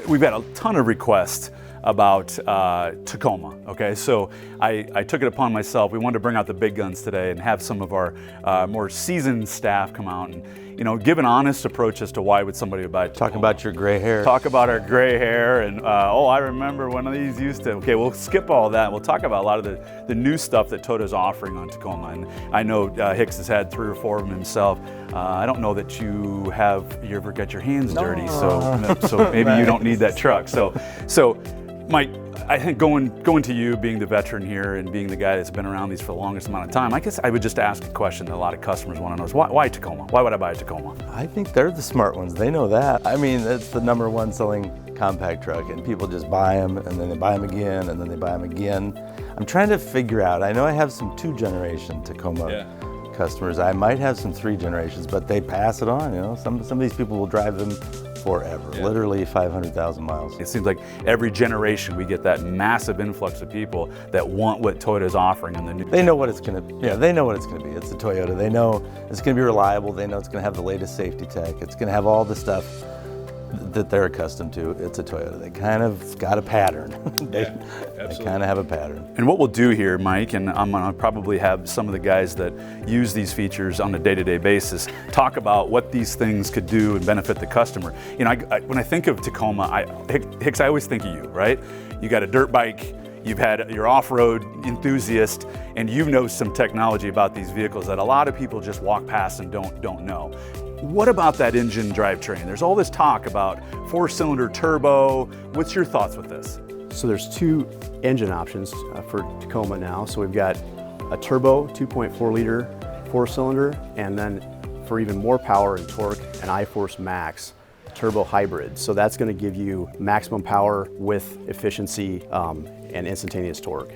we've got a ton of requests about Tacoma, okay? So I took it upon myself. We wanted to bring out the big guns today and have some of our more seasoned staff come out and, you know, give an honest approach as to why would somebody buy Tacoma. Talk about your gray hair. Talk about our gray hair and, oh, I remember one of these used to. Okay, we'll skip all that. We'll talk about a lot of the new stuff that Toyota's offering on Tacoma. And I know Hicks has had 3 or 4 of them himself. I don't know that you ever got your hands dirty, so maybe you don't need that truck. So Mike, I think going to you, being the veteran here and being the guy that's been around these for the longest amount of time, I guess I would just ask a question that a lot of customers want to know is why Tacoma? Why would I buy a Tacoma? I think they're the smart ones. They know that. I mean, it's the #1 selling compact truck, and people just buy them, and then they buy them again, and then they buy them again. I'm trying to figure out, I know I have some 2-generation Tacoma customers. I might have some 3 generations, but they pass it on, you know. Some of these people will drive them forever, literally 500,000 miles. It seems like every generation we get that massive influx of people that want what Toyota's offering in the new. They know what it's gonna, they know what it's gonna be. It's a Toyota. They know it's gonna be reliable. They know it's gonna have the latest safety tech. It's gonna have all the stuff that they're accustomed to. It's a Toyota. They kind of got a pattern. They kind of have a pattern. And what we'll do here, Mike, and I'm gonna probably have some of the guys that use these features on a day-to-day basis talk about what these things could do and benefit the customer. You know, when I think of Tacoma, Hicks, I always think of you, right? You got a dirt bike, you've had your off-road enthusiast, and you know some technology about these vehicles that a lot of people just walk past and don't know. What about that engine drivetrain? There's all this talk about 4-cylinder turbo. What's your thoughts with this? So there's 2 engine options for Tacoma now. So we've got a turbo 2.4 liter 4-cylinder, and then for even more power and torque, an iForce Max turbo hybrid. So that's going to give you maximum power with efficiency and instantaneous torque.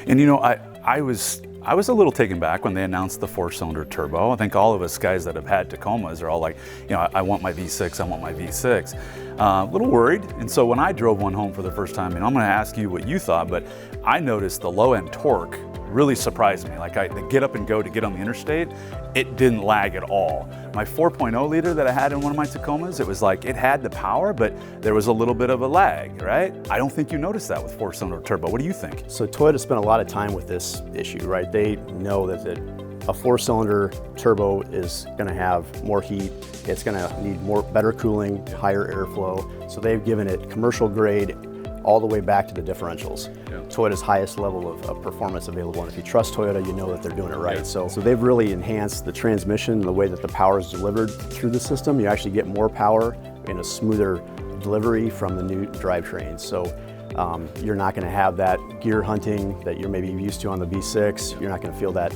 And you know, I was a little taken back when they announced the 4-cylinder turbo. I think all of us guys that have had Tacomas are all like, you know, I want my V6, I want my V6. A little worried, and so when I drove one home for the first time, and I'm gonna ask you what you thought, but I noticed the low-end torque really surprised me. Like the get up and go to get on the interstate, it didn't lag at all. My 4.0 liter that I had in one of my Tacomas, it was like it had the power, but there was a little bit of a lag, right? I don't think you noticed that with 4-cylinder turbo. What do you think? So Toyota spent a lot of time with this issue, right? They know that a 4-cylinder turbo is going to have more heat. It's going to need better cooling, higher airflow. So they've given it commercial grade all the way back to the differentials. Toyota's highest level of performance available. And if you trust Toyota, you know that they're doing it right. So they've really enhanced the transmission, the way that the power is delivered through the system. You actually get more power and a smoother delivery from the new drivetrain. So you're not going to have that gear hunting that you're maybe used to on the V6. You're not going to feel that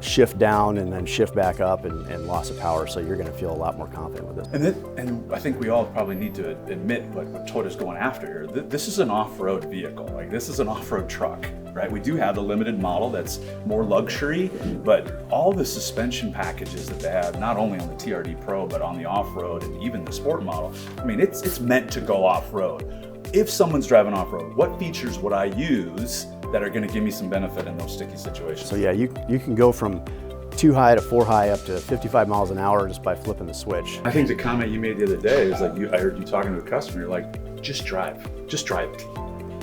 shift down and then shift back up and loss of power, so you're going to feel a lot more confident with it. And I think we all probably need to admit what Toyota's going after here. This is an off-road vehicle. Like, this is an off-road truck, right? We do have the limited model that's more luxury, but all the suspension packages that they have, not only on the TRD Pro, but on the off-road and even the sport model, I mean, it's meant to go off-road. If someone's driving off-road, what features would I use that are going to give me some benefit in those sticky situations? So yeah, you can go from 2 high to 4 high up to 55 miles an hour just by flipping the switch. I think the comment you made the other day is like, I heard you talking to a customer, you're like, just drive it.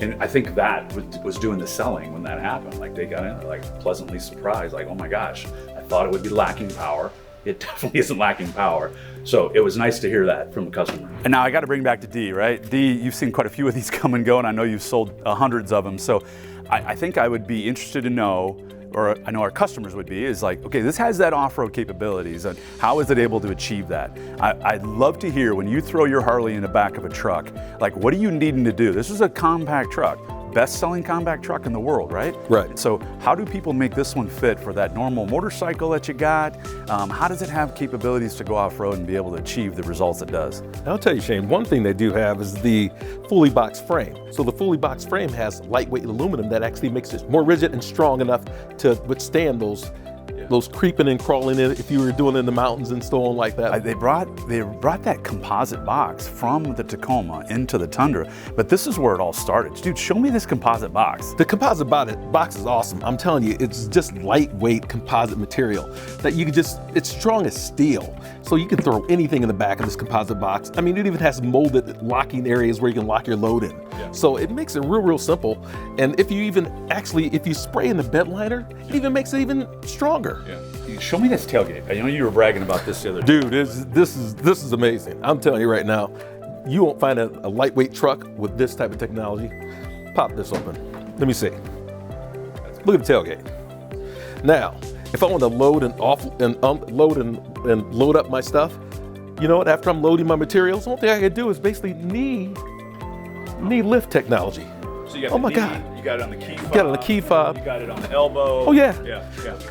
And I think that was doing the selling when that happened. Like, they got in there like pleasantly surprised, like, oh my gosh, I thought it would be lacking power. It definitely isn't lacking power. So it was nice to hear that from the customer. And now I got to bring back to D, right? D, you've seen quite a few of these come and go, and I know you've sold hundreds of them. So I think I would be interested to know, or I know our customers would be, is like, okay, this has that off-road capabilities, and how is it able to achieve that? I'd love to hear when you throw your Harley in the back of a truck, like, what are you needing to do? This is a compact truck. Best-selling compact truck in the world, right? Right. So how do people make this one fit for that normal motorcycle that you got? How does it have capabilities to go off-road and be able to achieve the results it does? I'll tell you, Shane, one thing they do have is the fully boxed frame. So the fully boxed frame has lightweight aluminum that actually makes it more rigid and strong enough to withstand those Those creeping and crawling in, if you were doing it in the mountains and so on like that. They brought that composite box from the Tacoma into the Tundra, but this is where it all started. Dude, show me this composite box. The composite box is awesome. I'm telling you, it's just lightweight composite material that you can just, it's strong as steel. So you can throw anything in the back of this composite box. I mean, it even has molded locking areas where you can lock your load in. Yeah. So it makes it real simple. And if you spray in the bed liner, it even makes it even stronger. Yeah. Show me this tailgate. I know you were bragging about this the other day. Dude, this is amazing. I'm telling you right now, you won't find a lightweight truck with this type of technology. Pop this open. Let me see. Look at the tailgate. Now, if I want to load and load up my stuff, you know what? After I'm loading my materials, one thing I can do is basically knee lift technology. So you got oh my God. You got it on the key fob. You got it on the key fob. You got it on the elbow. Oh yeah. Yeah.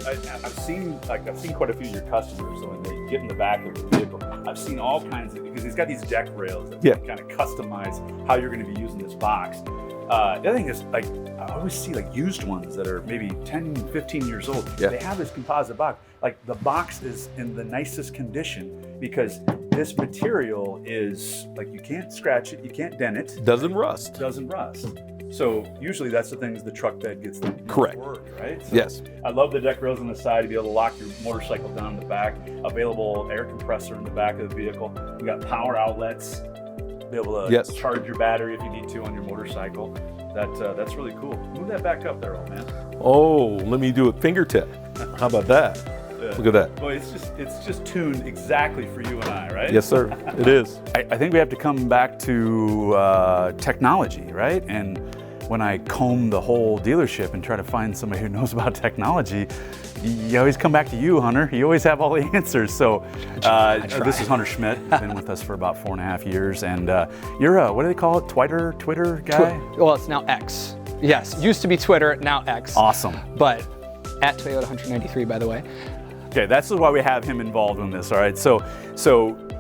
I've seen quite a few of your customers when they get in the back of the vehicle. I've seen all kinds of, because he's got these deck rails that kind of customize how you're going to be using this box. The other thing is, like, I always see like used ones that are maybe 10, 15 years old. Yeah. They have this composite box. Like, the box is in the nicest condition because this material is like, you can't scratch it, you can't dent it. Doesn't rust. Doesn't rust. So usually that's the things the truck bed gets the Correct. Work, right? So Yes. I love the deck rails on the side to be able to lock your motorcycle down in the back. Available air compressor in the back of the vehicle. We got power outlets. Be able to charge your battery if you need to on your motorcycle. That's really cool. Move that back up there, old man. Oh, let me do a fingertip. How about that? Yeah. Look at that. Well, it's just tuned exactly for you and I, right? Yes, sir. It is. I think we have to come back to technology, right? And when I comb the whole dealership and try to find somebody who knows about technology, you always come back to you, Hunter. You always have all the answers. So this is Hunter Schmidt. Been with us for about 4.5 years. And you're a, what do they call it? Twitter guy? Well, it's now X. Yes, used to be Twitter, now X. Awesome. But at Toyota Hunter 93, by the way. Okay, that's why we have him involved in this, all right? So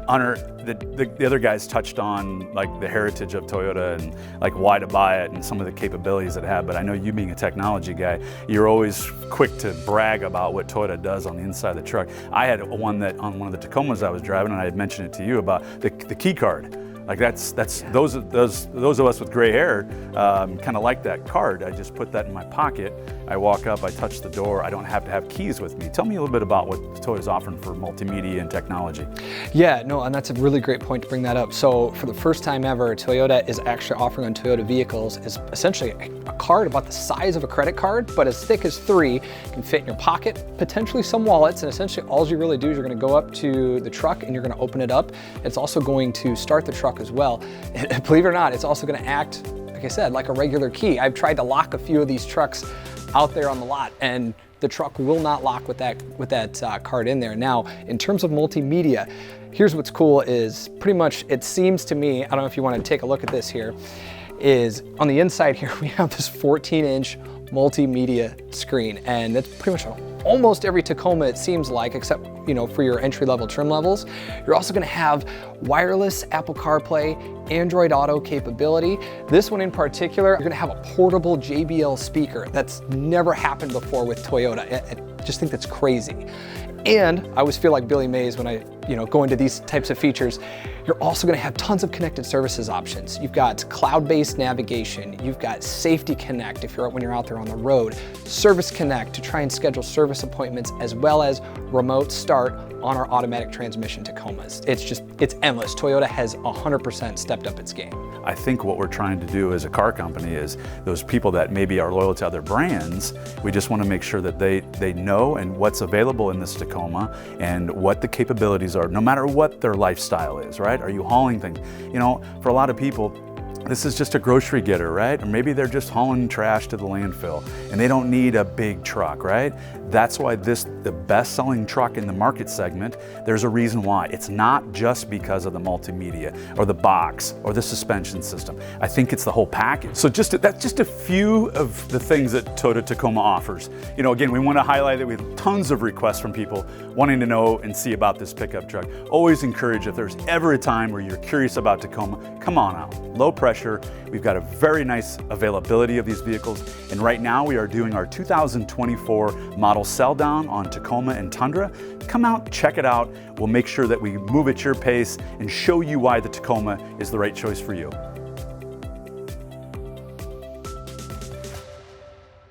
Hunter, the other guys touched on like the heritage of Toyota and like why to buy it and some of the capabilities it had, but I know you being a technology guy, you're always quick to brag about what Toyota does on the inside of the truck. I had one that on one of the Tacomas I was driving, and I had mentioned it to you about the key card. Like that's those of us with gray hair kind of like that card. I just put that in my pocket. I walk up, I touch the door. I don't have to have keys with me. Tell me a little bit about what Toyota's offering for multimedia and technology. Yeah, no, and that's a really great point to bring that up. So for the first time ever, Toyota is actually offering on Toyota vehicles is essentially a card about the size of a credit card, but as thick as 3, can fit in your pocket, potentially some wallets, and essentially all you really do is you're going to go up to the truck and you're going to open it up. It's also going to start the truck as well. And believe it or not, it's also going to act, like I said, like a regular key. I've tried to lock a few of these trucks out there on the lot, and the truck will not lock with that card in there. Now, in terms of multimedia, here's what's cool is pretty much, it seems to me, I don't know if you want to take a look at this here, is on the inside here, we have this 14-inch multimedia screen, and that's pretty much almost every Tacoma, it seems like, except, you know, for your entry-level trim levels. You're also gonna have wireless Apple CarPlay, Android Auto capability. This one in particular, you're gonna have a portable JBL speaker. That's never happened before with Toyota. I just think that's crazy. And I always feel like Billy Mays when I go into these types of features. You're also going to have tons of connected services options. You've got cloud-based navigation. You've got Safety Connect when you're out there on the road. Service Connect to try and schedule service appointments, as well as remote start on our automatic transmission Tacomas. It's endless. Toyota has 100% stepped up its game. I think what we're trying to do as a car company is those people that maybe are loyal to other brands, we just want to make sure that they know and what's available in this Tacoma and what the capabilities are, no matter what their lifestyle is, right? Are you hauling things? You know, for a lot of people, this is just a grocery getter, right? Or maybe they're just hauling trash to the landfill and they don't need a big truck, right? That's why the best-selling truck in the market segment, there's a reason why. It's not just because of the multimedia or the box or the suspension system. I think it's the whole package. So that's just a few of the things that Toyota Tacoma offers. You know, again, we want to highlight that we have tons of requests from people wanting to know and see about this pickup truck. Always encourage, if there's ever a time where you're curious about Tacoma, come on out. Low price. pressure. We've got a very nice availability of these vehicles. And right now we are doing our 2024 model sell down on Tacoma and Tundra. Come out, check it out. We'll make sure that we move at your pace and show you why the Tacoma is the right choice for you.